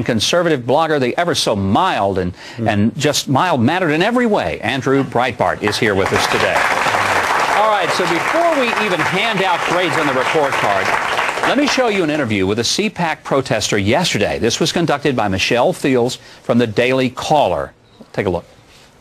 conservative blogger, the ever so mild and just mild-mannered in every way, Andrew Breitbart is here with us today. All right, so before we even hand out grades on the report card, let me show you an interview with a CPAC protester yesterday. This was conducted by Michelle Fields from the Daily Caller. Take a look.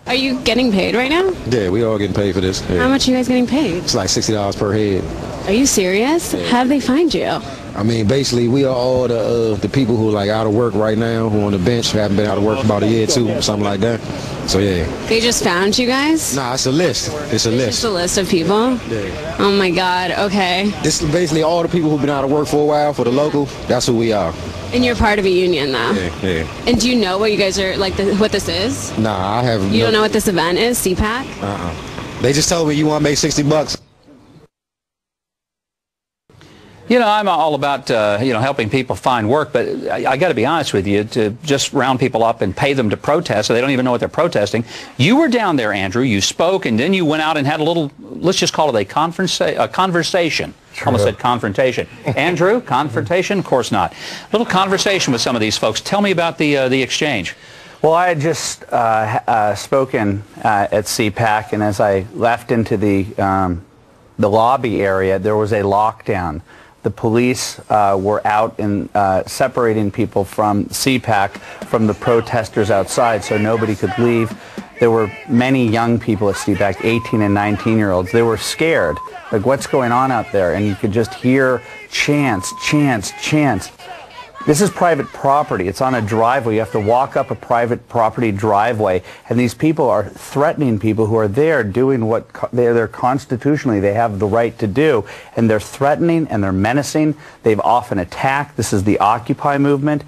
Are you getting paid right now? Yeah, we all getting paid for this. Yeah. How much are you guys getting paid? It's like $60 per head. Are you serious? Yeah. How'd they find you? I mean, basically, we are all the people who are like out of work right now, who on the bench, who haven't been out of work for about a year or two, something like that. So yeah. They just found you guys? Nah, it's a list. It's a list. Just a list of people? Yeah. Oh my God. Okay. This is basically all the people who've been out of work for a while for the local. That's who we are. And you're part of a union, though? Yeah, yeah. And do you know what you guys are, like, what this is? Nah, I haven't. You don't know what this event is, CPAC? They just told me you want to make $60. You know, I'm all about, helping people find work, but I got to be honest with you, to just round people up and pay them to protest so they don't even know what they're protesting. You were down there, Andrew, you spoke, and then you went out and had a little, let's just call it a conversation. Sure. Almost said confrontation. Andrew, confrontation? Of course not. A little conversation with some of these folks. Tell me about the exchange. Well, I had just spoken at CPAC, and as I left into the lobby area, there was a lockdown. The police were out and separating people from CPAC from the protesters outside, so nobody could leave. There were many young people at CPAC, 18 and 19-year-olds. They were scared, like, what's going on out there? And you could just hear chants, chants, chants. This is private property. It's on a driveway. You have to walk up a private property driveway, and these people are threatening people who are there doing what they're constitutionally they have the right to do, and they're threatening and they're menacing. They've often attacked. This is the Occupy movement.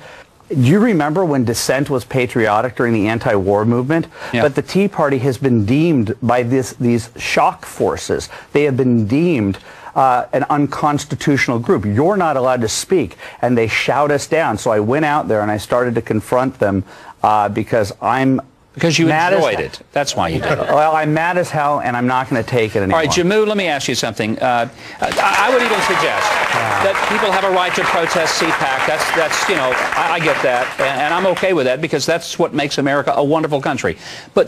Do you remember when dissent was patriotic during the anti-war movement? Yeah. But the Tea Party has been deemed by these shock forces. They have been deemed an unconstitutional group. You're not allowed to speak, and they shout us down. So I went out there and I started to confront them because you enjoyed it. That's why you did it. Well, I'm mad as hell, and I'm not going to take it anymore. All right, Jammu, let me ask you something. I would even suggest that people have a right to protest CPAC. That's I get that, and I'm okay with that because that's what makes America a wonderful country. But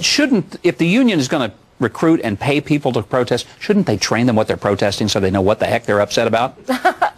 if the union is going to recruit and pay people to protest, shouldn't they train them what they're protesting so they know what the heck they're upset about?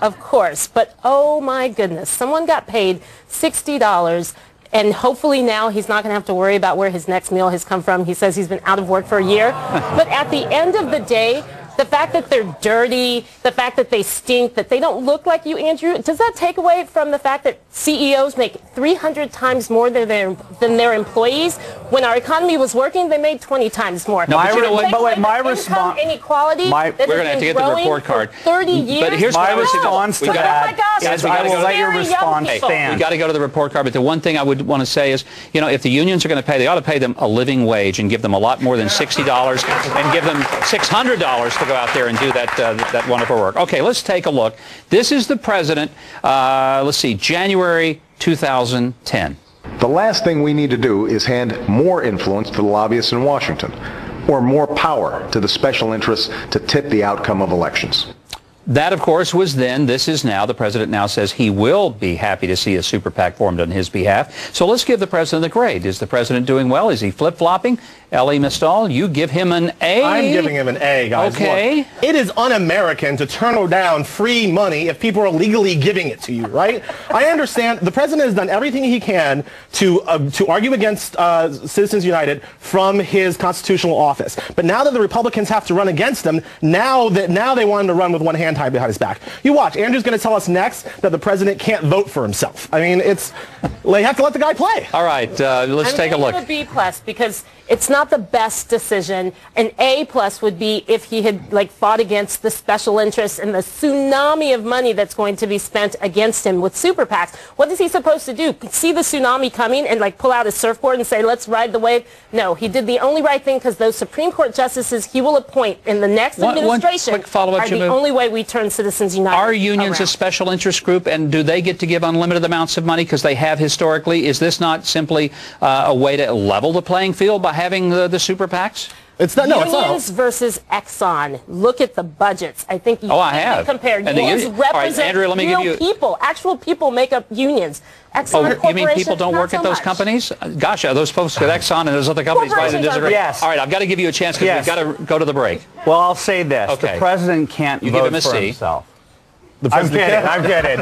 Of course, but oh my goodness, someone got paid $60, and hopefully now he's not going to have to worry about where his next meal has come from. He says he's been out of work for a year. But at the end of the day, the fact that they're dirty, the fact that they stink, that they don't look like you, Andrew, does that take away from the fact that CEOs make 300 times more than their employees? When our economy was working, they made 20 times more. No, but you know what? But wait, my response... inequality we're going to have to get the report card. 30 years. But here's my response to that is I will let your response stand. We got to go to the report card, but the one thing I would want to say is, if the unions are going to pay, they ought to pay them a living wage and give them a lot more than $60 and give them $600 to go out there and do that wonderful work. Okay, let's take a look. This is the president, let's see, January 2010. The last thing we need to do is hand more influence to the lobbyists in Washington, or more power to the special interests to tip the outcome of elections. That, of course, was then. This is now. The president now says he will be happy to see a super PAC formed on his behalf. So let's give the president a grade. Is the president doing well? Is he flip-flopping? L.E. Mistal, you give him an A. I'm giving him an A, guys. Okay. Look, it is un-American to turn down free money if people are legally giving it to you, right? I understand the president has done everything he can to argue against Citizens United from his constitutional office. But now that the Republicans have to run against him, now they want him to run with one hand tied behind his back. You watch. Andrew's going to tell us next that the president can't vote for himself. I mean, they have to let the guy play. All right, let's take a look. I'm going to B+ because it's not the best decision. An A+ would be if he had fought against the special interests and the tsunami of money that's going to be spent against him with super PACs. What is he supposed to do? See the tsunami coming and pull out his surfboard and say, let's ride the wave? No, he did the only right thing because those Supreme Court justices he will appoint in the next administration quick follow-up, are the only way we turn Citizens United Are unions around. a special interest group, and do they get to give unlimited amounts of money because they have historically? Is this not simply a way to level the playing field by having the super PACs? It's not. No, it's not. Unions versus Exxon. Look at the budgets. I think you I have. compare. And Unions represent all right, Andrew, let me real give you... people. Actual people make up unions. Exxon you mean people don't work at those companies? Gosh, are those folks at Exxon and those other companies might disagree? Yes. All right, I've got to give you a chance because we've got to go to the break. Well, I'll say this. Okay. The president can't You vote give him a for C. himself. I'm kidding.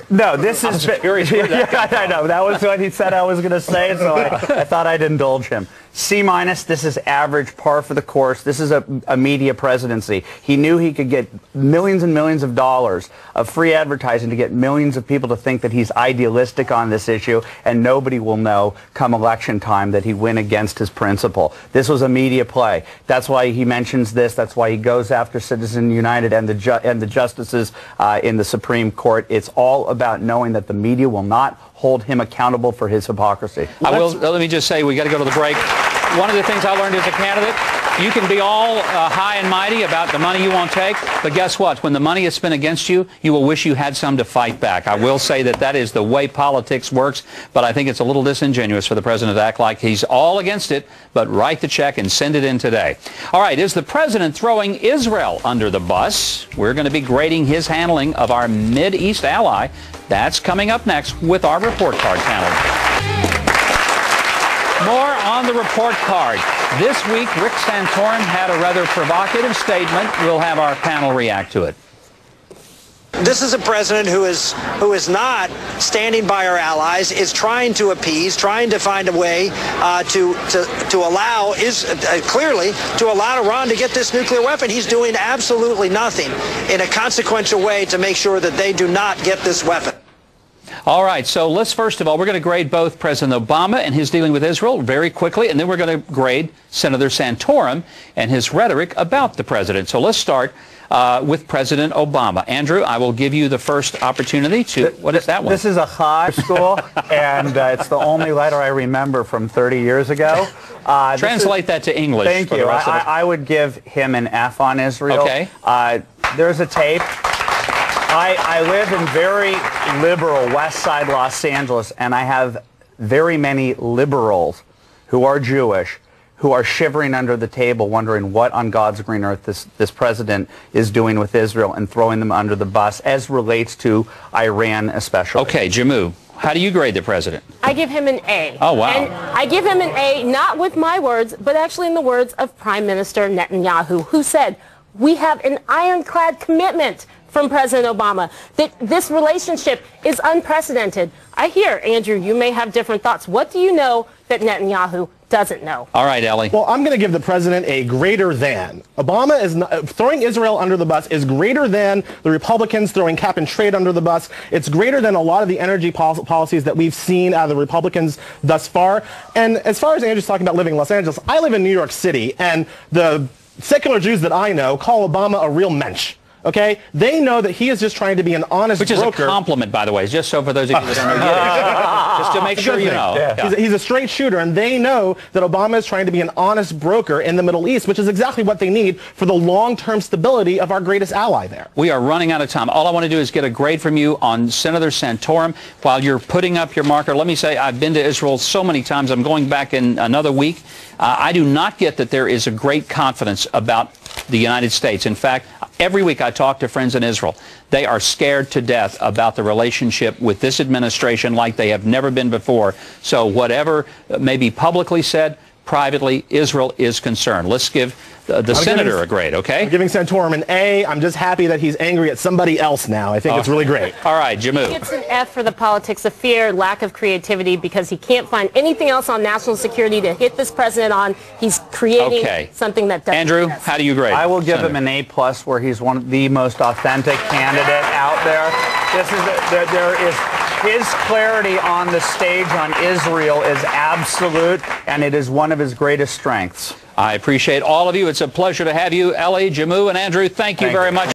No, this is... curious where that came from. I know. That was what he said I was going to say, so I thought I'd indulge him. C-. This is average, par for the course. This is a media presidency. He knew he could get millions and millions of dollars of free advertising to get millions of people to think that he's idealistic on this issue, and nobody will know come election time that he went against his principle. This was a media play. That's why he mentions this. That's why he goes after Citizens United and the justices in the Supreme Court. It's all about knowing that the media will not hold him accountable for his hypocrisy. Let me just say, we got to go to the break. One of the things I learned as a candidate, you can be all high and mighty about the money you won't take, but guess what? When the money is spent against you, you will wish you had some to fight back. I will say that that is the way politics works, but I think it's a little disingenuous for the president to act like he's all against it, but write the check and send it in today. All right, is the president throwing Israel under the bus? We're going to be grading his handling of our Mideast ally. That's coming up next with our report card panel. More on the report card. This week, Rick Santorum had a rather provocative statement. We'll have our panel react to it. This is a president who is not standing by our allies, is trying to appease, trying to find a way to allow clearly to allow Iran to get this nuclear weapon. He's doing absolutely nothing in a consequential way to make sure that they do not get this weapon. All right, so let's first of all, we're going to grade both President Obama and his dealing with Israel very quickly, and then we're going to grade Senator Santorum and his rhetoric about the president. So let's start with President Obama. Andrew, I will give you the first opportunity to... What is that one? This is a high school, and it's the only letter I remember from 30 years ago. Translate that to English. Thank you. I would give him an F on Israel. Okay. There's a tape. I live in very liberal West Side Los Angeles, and I have very many liberals who are Jewish who are shivering under the table wondering what on God's green earth this president is doing with Israel and throwing them under the bus as relates to Iran especially. Okay, Jamu, how do you grade the president? I give him an A. Oh, wow. And I give him an A, not with my words, but actually in the words of Prime Minister Netanyahu, who said, we have an ironclad commitment from President Obama that this relationship is unprecedented. I hear, Andrew, you may have different thoughts. What do you know that Netanyahu doesn't know? All right, Ellie. Well, I'm going to give the president a greater than. Obama is not, throwing Israel under the bus is greater than the Republicans throwing cap and trade under the bus. It's greater than a lot of the energy policies that we've seen out of the Republicans thus far. And as far as Andrew's talking about living in Los Angeles, I live in New York City, and the secular Jews that I know call Obama a real mensch. Okay? They know that he is just trying to be an honest broker. Which is a compliment, by the way, just so for those of you that don't know, just to make sure you know. Yeah. He's a straight shooter, and they know that Obama is trying to be an honest broker in the Middle East, which is exactly what they need for the long-term stability of our greatest ally there. We are running out of time. All I want to do is get a grade from you on Senator Santorum. While you're putting up your marker, let me say I've been to Israel so many times. I'm going back in another week. I do not get that there is a great confidence about the United States. In fact, every week I talk to friends in Israel. They are scared to death about the relationship with this administration like they have never been before. So whatever may be publicly said, privately, Israel is concerned. Let's give the senator a grade, okay? I'm giving Santorum an A. I'm just happy that he's angry at somebody else now. I think it's really great. All right, Jamu. It's an F for the politics of fear, lack of creativity, because he can't find anything else on national security to hit this president on. He's creating something that doesn't Andrew, exist. how do you grade? I will give him an A+, where he's one of the most authentic candidate out there. There is his clarity on the stage on Israel is absolute, and it is one of his greatest strengths. I appreciate all of you. It's a pleasure to have you. Ellie, Jamu, and Andrew, thank you very much.